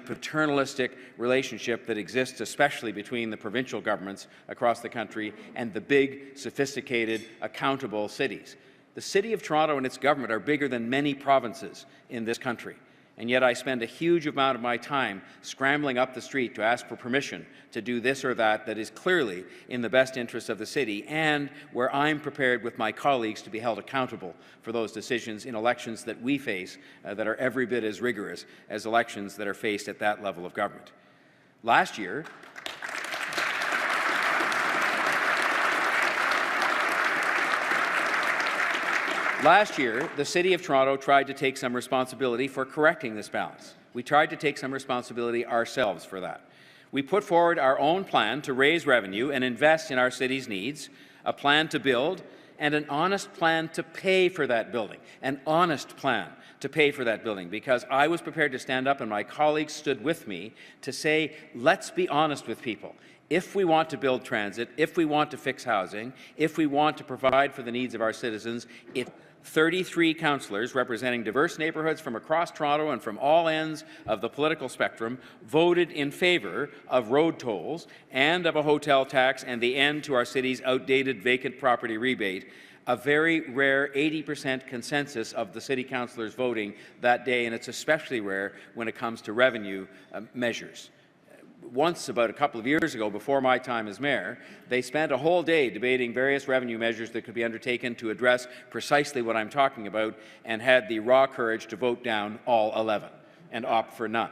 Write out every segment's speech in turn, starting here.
paternalistic relationship that exists, especially between the provincial governments across the country and the big, sophisticated, accountable cities. The City of Toronto and its government are bigger than many provinces in this country, and yet I spend a huge amount of my time scrambling up the street to ask for permission to do this or that that is clearly in the best interest of the city, and where I'm prepared with my colleagues to be held accountable for those decisions in elections that we face that are every bit as rigorous as elections that are faced at that level of government. Last year, the City of Toronto tried to take some responsibility for correcting this balance. We tried to take some responsibility ourselves for that. We put forward our own plan to raise revenue and invest in our city's needs, a plan to build, and an honest plan to pay for that building, an honest plan to pay for that building, because I was prepared to stand up and my colleagues stood with me to say, let's be honest with people. If we want to build transit, if we want to fix housing, if we want to provide for the needs of our citizens, 33 councillors representing diverse neighbourhoods from across Toronto and from all ends of the political spectrum voted in favour of road tolls and of a hotel tax and the end to our city's outdated vacant property rebate, a very rare 80% consensus of the city councillors voting that day, and it's especially rare when it comes to revenue measures. Once, about a couple of years ago, before my time as mayor, they spent a whole day debating various revenue measures that could be undertaken to address precisely what I'm talking about, and had the raw courage to vote down all 11 and opt for none.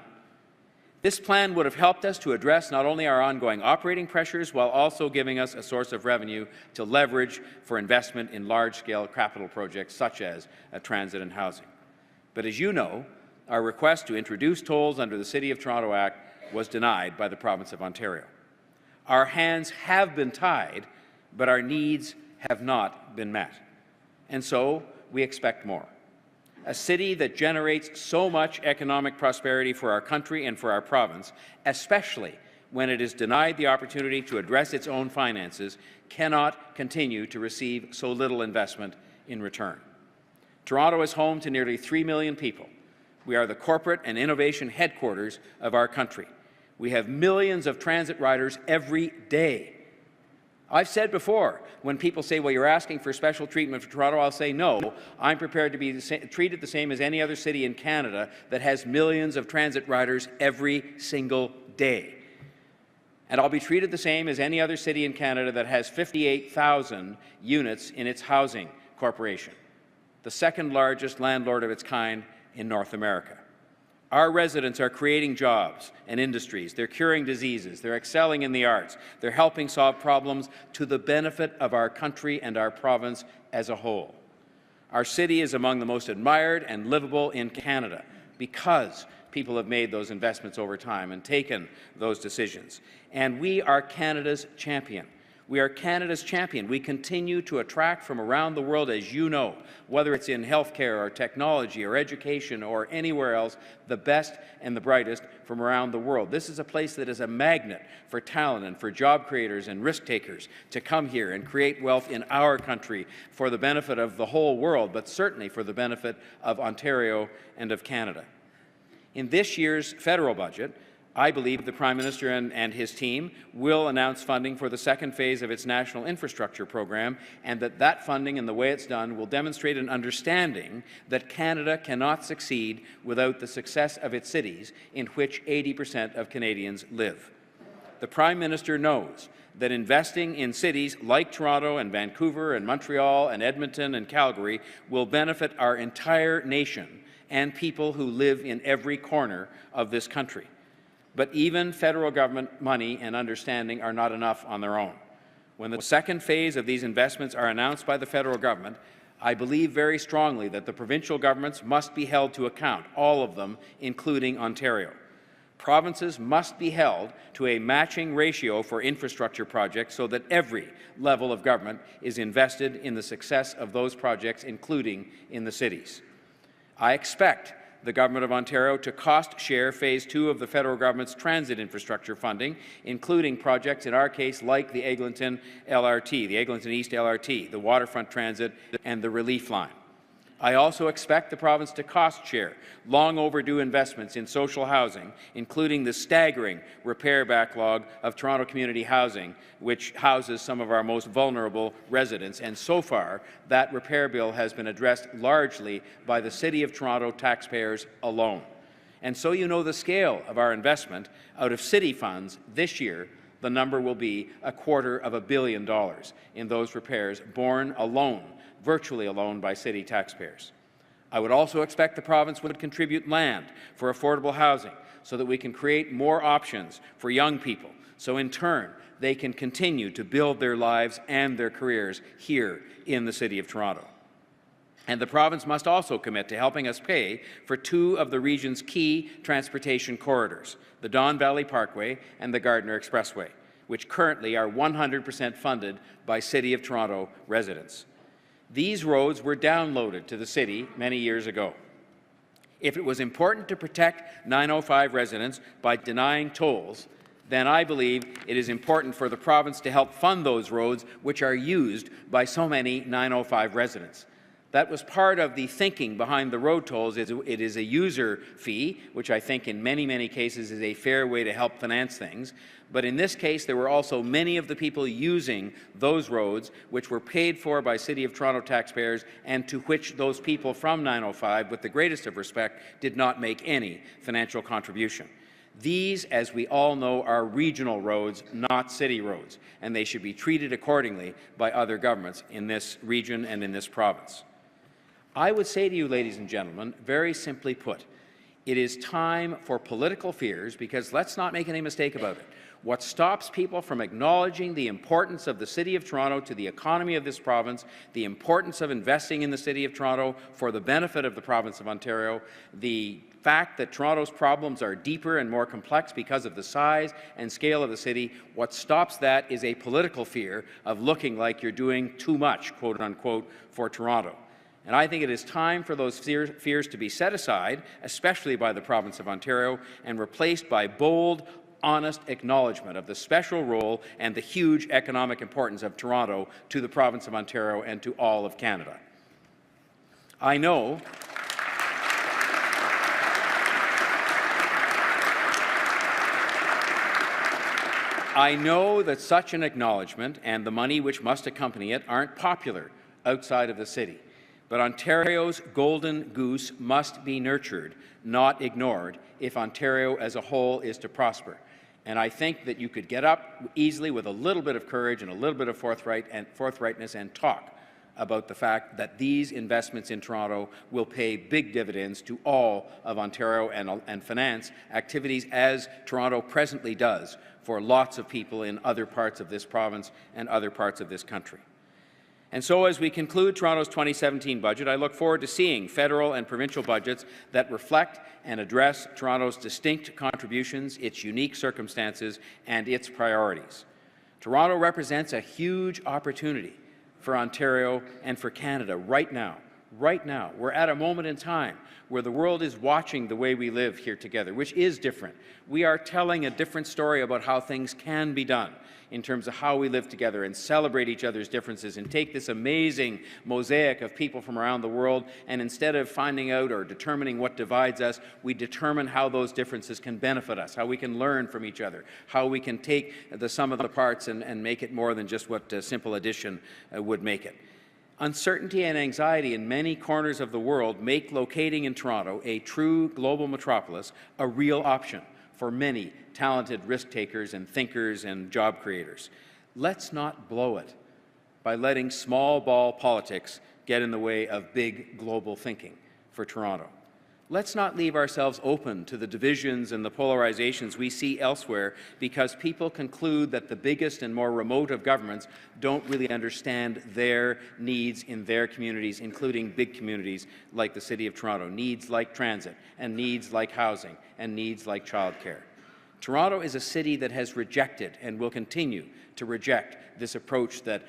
This plan would have helped us to address not only our ongoing operating pressures, while also giving us a source of revenue to leverage for investment in large-scale capital projects such as transit and housing. But as you know, our request to introduce tolls under the City of Toronto Act was denied by the province of Ontario. Our hands have been tied, but our needs have not been met. And so we expect more. A city that generates so much economic prosperity for our country and for our province, especially when it is denied the opportunity to address its own finances, cannot continue to receive so little investment in return. Toronto is home to nearly 3 million people. We are the corporate and innovation headquarters of our country. We have millions of transit riders every day. I've said before, when people say, well, you're asking for special treatment for Toronto, I'll say no. I'm prepared to be treated the same as any other city in Canada that has millions of transit riders every single day. And I'll be treated the same as any other city in Canada that has 58,000 units in its housing corporation, the second largest landlord of its kind in North America. Our residents are creating jobs and industries. They're curing diseases. They're excelling in the arts. They're helping solve problems to the benefit of our country and our province as a whole. Our city is among the most admired and livable in Canada because people have made those investments over time and taken those decisions. And we are Canada's champion. We are Canada's champion. We continue to attract from around the world, as you know, whether it's in healthcare or technology or education or anywhere else, the best and the brightest from around the world. This is a place that is a magnet for talent and for job creators and risk takers to come here and create wealth in our country for the benefit of the whole world, but certainly for the benefit of Ontario and of Canada. In this year's federal budget, I believe the Prime Minister and his team will announce funding for the second phase of its national infrastructure program, and that funding and the way it's done will demonstrate an understanding that Canada cannot succeed without the success of its cities, in which 80% of Canadians live. The Prime Minister knows that investing in cities like Toronto and Vancouver and Montreal and Edmonton and Calgary will benefit our entire nation and people who live in every corner of this country. But even federal government money and understanding are not enough on their own. When the second phase of these investments are announced by the federal government, I believe very strongly that the provincial governments must be held to account, all of them, including Ontario. Provinces must be held to a matching ratio for infrastructure projects so that every level of government is invested in the success of those projects, including in the cities. I expect the Government of Ontario to cost-share Phase 2 of the federal government's transit infrastructure funding, including projects, in our case, like the Eglinton LRT, the Eglinton East LRT, the waterfront transit, and the relief line. I also expect the province to cost-share long overdue investments in social housing, including the staggering repair backlog of Toronto Community Housing, which houses some of our most vulnerable residents. And so far, that repair bill has been addressed largely by the City of Toronto taxpayers alone. And so you know the scale of our investment out of city funds this year. The number will be $250 million in those repairs, borne alone, virtually alone, by city taxpayers. I would also expect the province would contribute land for affordable housing so that we can create more options for young people, so in turn they can continue to build their lives and their careers here in the City of Toronto. And the province must also commit to helping us pay for two of the region's key transportation corridors, the Don Valley Parkway and the Gardiner Expressway, which currently are 100% funded by City of Toronto residents. These roads were downloaded to the city many years ago. If it was important to protect 905 residents by denying tolls, then I believe it is important for the province to help fund those roads which are used by so many 905 residents. That was part of the thinking behind the road tolls. It is a user fee, which I think in many, many cases is a fair way to help finance things. But in this case, there were also many of the people using those roads which were paid for by City of Toronto taxpayers and to which those people from 905, with the greatest of respect, did not make any financial contribution. These, as we all know, are regional roads, not city roads, and they should be treated accordingly by other governments in this region and in this province. I would say to you, ladies and gentlemen, very simply put, it is time for political fears, because let's not make any mistake about it. What stops people from acknowledging the importance of the City of Toronto to the economy of this province, the importance of investing in the City of Toronto for the benefit of the province of Ontario, the fact that Toronto's problems are deeper and more complex because of the size and scale of the city, what stops that is a political fear of looking like you're doing too much, quote unquote, for Toronto. And I think it is time for those fears to be set aside, especially by the province of Ontario, and replaced by bold, honest acknowledgement of the special role and the huge economic importance of Toronto to the province of Ontario and to all of Canada. I know that such an acknowledgement and the money which must accompany it aren't popular outside of the city. But Ontario's golden goose must be nurtured, not ignored, if Ontario as a whole is to prosper. And I think that you could get up easily with a little bit of courage and a little bit of forthrightness and talk about the fact that these investments in Toronto will pay big dividends to all of Ontario and finance activities, as Toronto presently does for lots of people in other parts of this province and other parts of this country. And so, as we conclude Toronto's 2017 budget, I look forward to seeing federal and provincial budgets that reflect and address Toronto's distinct contributions, its unique circumstances, and its priorities. Toronto represents a huge opportunity for Ontario and for Canada right now. Right now, we're at a moment in time where the world is watching the way we live here together, which is different. We are telling a different story about how things can be done in terms of how we live together and celebrate each other's differences and take this amazing mosaic of people from around the world, and instead of finding out or determining what divides us, we determine how those differences can benefit us, how we can learn from each other, how we can take the sum of the parts and make it more than just what simple addition would make it. Uncertainty and anxiety in many corners of the world make locating in Toronto, a true global metropolis, a real option for many talented risk-takers and thinkers and job creators. Let's not blow it by letting small ball politics get in the way of big global thinking for Toronto. Let's not leave ourselves open to the divisions and the polarizations we see elsewhere because people conclude that the biggest and more remote of governments don't really understand their needs in their communities, including big communities like the City of Toronto, needs like transit and needs like housing and needs like childcare. Toronto is a city that has rejected and will continue to reject this approach that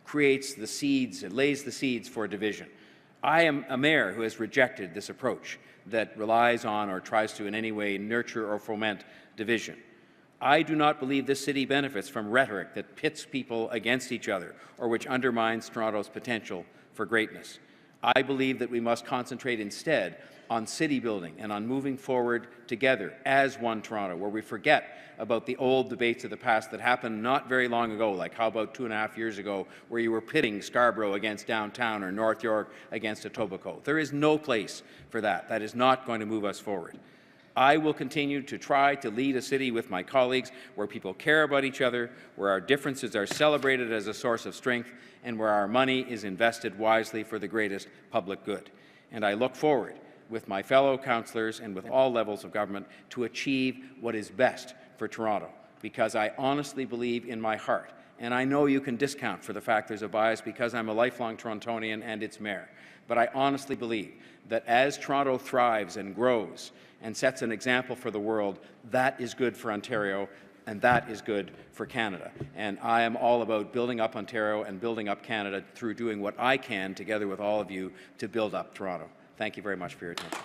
creates the seeds and lays the seeds for division. I am a mayor who has rejected this approach that relies on or tries to in any way nurture or foment division. I do not believe this city benefits from rhetoric that pits people against each other or which undermines Toronto's potential for greatness. I believe that we must concentrate instead on city building and on moving forward together as one Toronto, where we forget about the old debates of the past that happened not very long ago, like how about 2.5 years ago, where you were pitting Scarborough against downtown or North York against Etobicoke. There is no place for that. That is not going to move us forward. I will continue to try to lead a city with my colleagues where people care about each other, where our differences are celebrated as a source of strength, and where our money is invested wisely for the greatest public good. And I look forward, with my fellow councillors and with all levels of government, to achieve what is best for Toronto, because I honestly believe in my heart, and I know you can discount for the fact there's a bias because I'm a lifelong Torontonian and its mayor, but I honestly believe that as Toronto thrives and grows and sets an example for the world, that is good for Ontario and that is good for Canada. And I am all about building up Ontario and building up Canada through doing what I can together with all of you to build up Toronto. Thank you very much for your attention.